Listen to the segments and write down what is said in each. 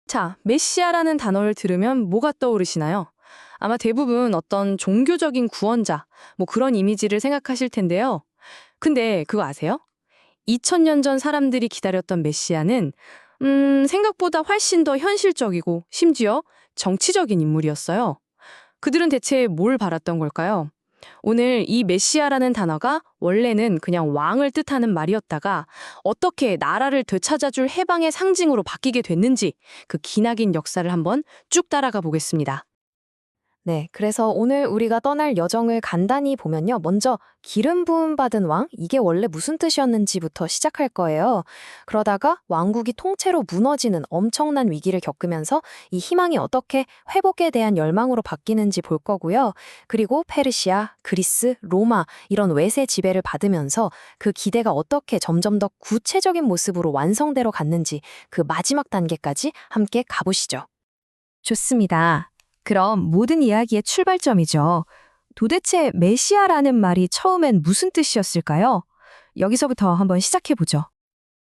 자, 메시아라는 단어를 들으면 뭐가 떠오르시나요? 아마 대부분 어떤 종교적인 구원자, 뭐 그런 이미지를 생각하실 텐데요. 근데 그거 아세요? 2000년 전 사람들이 기다렸던 메시아는 생각보다 훨씬 더 현실적이고 심지어 정치적인 인물이었어요. 그들은 대체 뭘 바랐던 걸까요? 오늘 이 메시아라는 단어가 원래는 그냥 왕을 뜻하는 말이었다가 어떻게 나라를 되찾아줄 해방의 상징으로 바뀌게 됐는지 그 기나긴 역사를 한번 쭉 따라가 보겠습니다. 네, 그래서 오늘 우리가 떠날 여정을 간단히 보면요. 먼저 기름 부음 받은 왕, 이게 원래 무슨 뜻이었는지부터 시작할 거예요. 그러다가 왕국이 통째로 무너지는 엄청난 위기를 겪으면서 이 희망이 어떻게 회복에 대한 열망으로 바뀌는지 볼 거고요. 그리고 페르시아, 그리스, 로마 이런 외세 지배를 받으면서 그 기대가 어떻게 점점 더 구체적인 모습으로 완성되어 갔는지 그 마지막 단계까지 함께 가보시죠. 좋습니다. 그럼 모든 이야기의 출발점이죠. 도대체 메시아라는 말이 처음엔 무슨 뜻이었을까요? 여기서부터 한번 시작해보죠.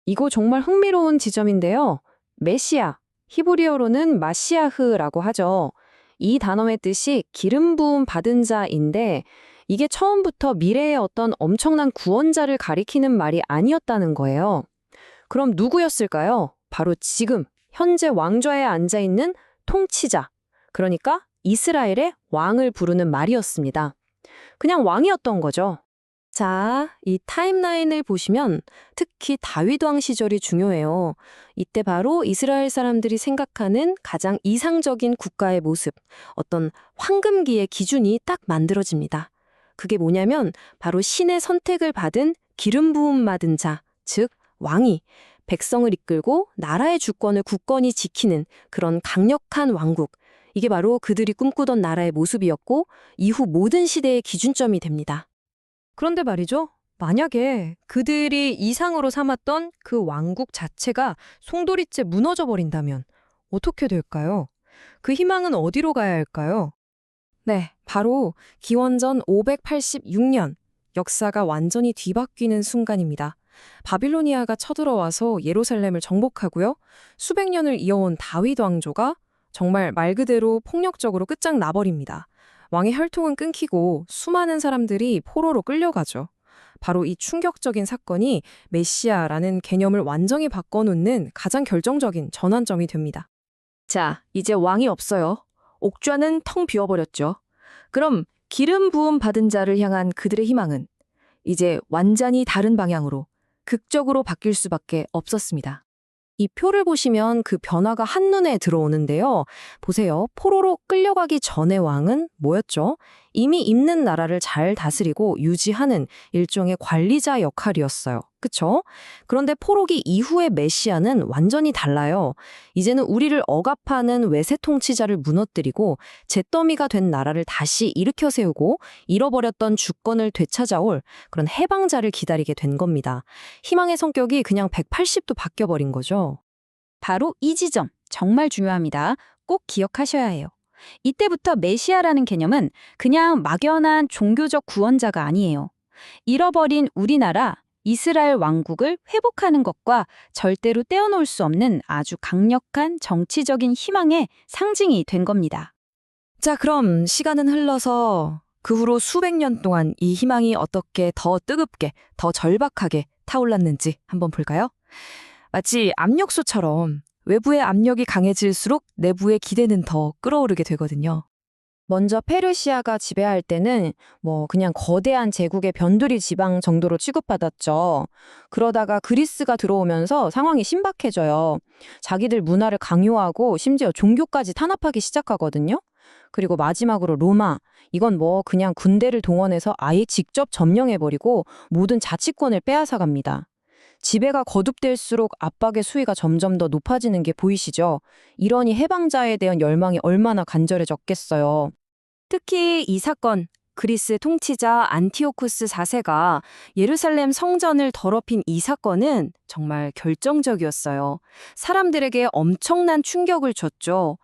이거 정말 흥미로운 지점인데요. 메시아, 히브리어로는 마시아흐라고 하죠. 이 단어의 뜻이 기름 부음 받은 자인데 이게 처음부터 미래의 어떤 엄청난 구원자를 가리키는 말이 아니었다는 거예요. 그럼 누구였을까요? 바로 지금 현재 왕좌에 앉아 있는 통치자, 그러니까 이스라엘의 왕을 부르는 말이었습니다. 그냥 왕이었던 거죠. 자, 이 타임라인을 보시면 특히 다윗 왕 시절이 중요해요. 이때 바로 이스라엘 사람들이 생각하는 가장 이상적인 국가의 모습, 어떤 황금기의 기준이 딱 만들어집니다. 그게 뭐냐면 바로 신의 선택을 받은 기름 부음 받은 자, 즉 왕이 백성을 이끌고 나라의 주권을 굳건히 지키는 그런 강력한 왕국, 이게 바로 그들이 꿈꾸던 나라의 모습이었고 이후 모든 시대의 기준점이 됩니다. 그런데 말이죠. 만약에 그들이 이상으로 삼았던 그 왕국 자체가 송두리째 무너져 버린다면 어떻게 될까요? 그 희망은 어디로 가야 할까요? 네, 바로 기원전 586년 역사가 완전히 뒤바뀌는 순간입니다. 바빌로니아가 쳐들어와서 예루살렘을 정복하고요. 수백 년을 이어온 다윗 왕조가 정말 말 그대로 폭력적으로 끝장나버립니다. 왕의 혈통은 끊기고 수많은 사람들이 포로로 끌려가죠. 바로 이 충격적인 사건이 메시아라는 개념을 완전히 바꿔놓는 가장 결정적인 전환점이 됩니다. 자, 이제 왕이 없어요. 옥좌는 텅 비어버렸죠. 그럼 기름 부음 받은 자를 향한 그들의 희망은 이제 완전히 다른 방향으로 극적으로 바뀔 수밖에 없었습니다. 이 표를 보시면 그 변화가 한눈에 들어오는데요. 보세요. 포로로 끌려가기 전의 왕은 뭐였죠? 이미 있는 나라를 잘 다스리고 유지하는 일종의 관리자 역할이었어요. 그쵸? 그런데 포로기 이후의 메시아는 완전히 달라요. 이제는 우리를 억압하는 외세 통치자를 무너뜨리고 잿더미가 된 나라를 다시 일으켜 세우고 잃어버렸던 주권을 되찾아올 그런 해방자를 기다리게 된 겁니다. 희망의 성격이 그냥 180도 바뀌어버린 거죠. 바로 이 지점, 정말 중요합니다. 꼭 기억하셔야 해요. 이때부터 메시아라는 개념은 그냥 막연한 종교적 구원자가 아니에요. 잃어버린 우리나라, 이스라엘 왕국을 회복하는 것과 절대로 떼어놓을 수 없는 아주 강력한 정치적인 희망의 상징이 된 겁니다. 자, 그럼 시간은 흘러서 그 후로 수백 년 동안 이 희망이 어떻게 더 뜨겁게, 더 절박하게 타올랐는지 한번 볼까요? 마치 압력수처럼 외부의 압력이 강해질수록 내부의 기대는 더 끌어오르게 되거든요. 먼저 페르시아가 지배할 때는 그냥 거대한 제국의 변두리 지방 정도로 취급받았죠. 그러다가 그리스가 들어오면서 상황이 신박해져요. 자기들 문화를 강요하고 심지어 종교까지 탄압하기 시작하거든요. 그리고 마지막으로 로마. 이건 그냥 군대를 동원해서 아예 직접 점령해버리고 모든 자치권을 빼앗아갑니다. 지배가 거듭될수록 압박의 수위가 점점 더 높아지는 게 보이시죠? 이러니 해방자에 대한 열망이 얼마나 간절해졌겠어요. 특히 이 사건, 그리스 통치자 안티오쿠스 4세가 예루살렘 성전을 더럽힌 이 사건은 정말 결정적이었어요. 사람들에게 엄청난 충격을 줬죠.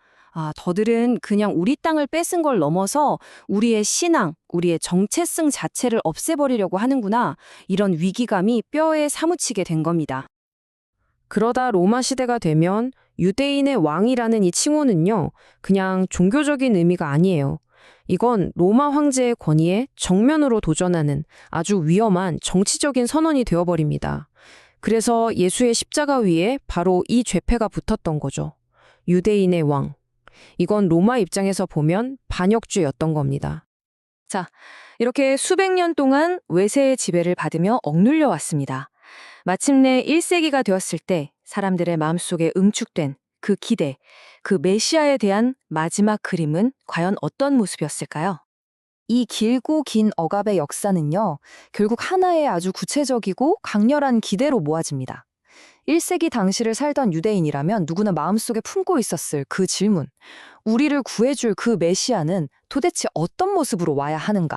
더들은 그냥 우리 땅을 뺏은 걸 넘어서 우리의 신앙, 우리의 정체성 자체를 없애버리려고 하는구나. 이런 위기감이 뼈에 사무치게 된 겁니다. 그러다 로마 시대가 되면 유대인의 왕이라는 이 칭호는요, 그냥 종교적인 의미가 아니에요. 이건 로마 황제의 권위에 정면으로 도전하는 아주 위험한 정치적인 선언이 되어버립니다. 그래서 예수의 십자가 위에 바로 이 죄패가 붙었던 거죠. 유대인의 왕. 이건 로마 입장에서 보면 반역죄였던 겁니다. 이렇게 수백 년 동안 외세의 지배를 받으며 억눌려 왔습니다. 마침내 1세기가 되었을 때 사람들의 마음속에 응축된 그 기대, 그 메시아에 대한 마지막 그림은 과연 어떤 모습이었을까요? 이 길고 긴 억압의 역사는요, 결국 하나의 아주 구체적이고 강렬한 기대로 모아집니다. 1세기 당시를 살던 유대인이라면 누구나 마음속에 품고 있었을 그 질문, 우리를 구해줄 그 메시아는 도대체 어떤 모습으로 와야 하는가?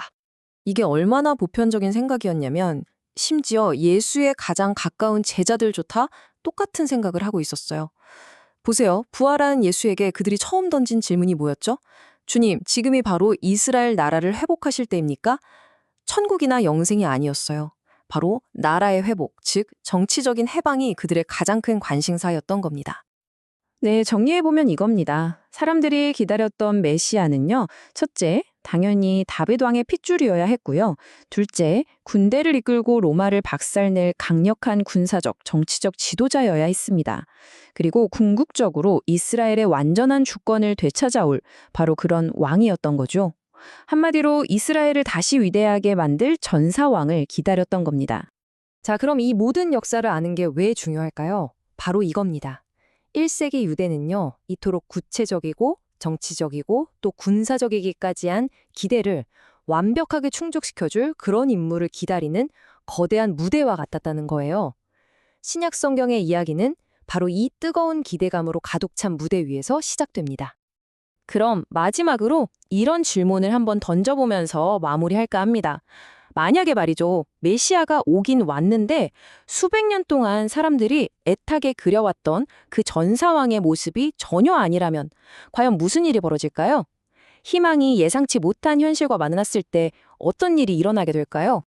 이게 얼마나 보편적인 생각이었냐면 심지어 예수의 가장 가까운 제자들조차 똑같은 생각을 하고 있었어요. 보세요. 부활한 예수에게 그들이 처음 던진 질문이 뭐였죠? 주님, 지금이 바로 이스라엘 나라를 회복하실 때입니까? 천국이나 영생이 아니었어요. 바로 나라의 회복, 즉 정치적인 해방이 그들의 가장 큰 관심사였던 겁니다. 네, 정리해보면 이겁니다. 사람들이 기다렸던 메시아는요, 첫째, 당연히 다윗 왕의 핏줄이어야 했고요. 둘째, 군대를 이끌고 로마를 박살낼 강력한 군사적, 정치적 지도자여야 했습니다. 그리고 궁극적으로 이스라엘의 완전한 주권을 되찾아올 바로 그런 왕이었던 거죠. 한마디로 이스라엘을 다시 위대하게 만들 전사왕을 기다렸던 겁니다. 자, 그럼 이 모든 역사를 아는 게 왜 중요할까요? 바로 이겁니다. 1세기 유대는요, 이토록 구체적이고 정치적이고 또 군사적이기까지 한 기대를 완벽하게 충족시켜줄 그런 인물을 기다리는 거대한 무대와 같았다는 거예요. 신약 성경의 이야기는 바로 이 뜨거운 기대감으로 가득 찬 무대 위에서 시작됩니다. 그럼 마지막으로 이런 질문을 한번 던져보면서 마무리할까 합니다. 만약에 말이죠, 메시아가 오긴 왔는데 수백 년 동안 사람들이 애타게 그려왔던 그 전사왕의 모습이 전혀 아니라면 과연 무슨 일이 벌어질까요? 희망이 예상치 못한 현실과 만났을 때 어떤 일이 일어나게 될까요?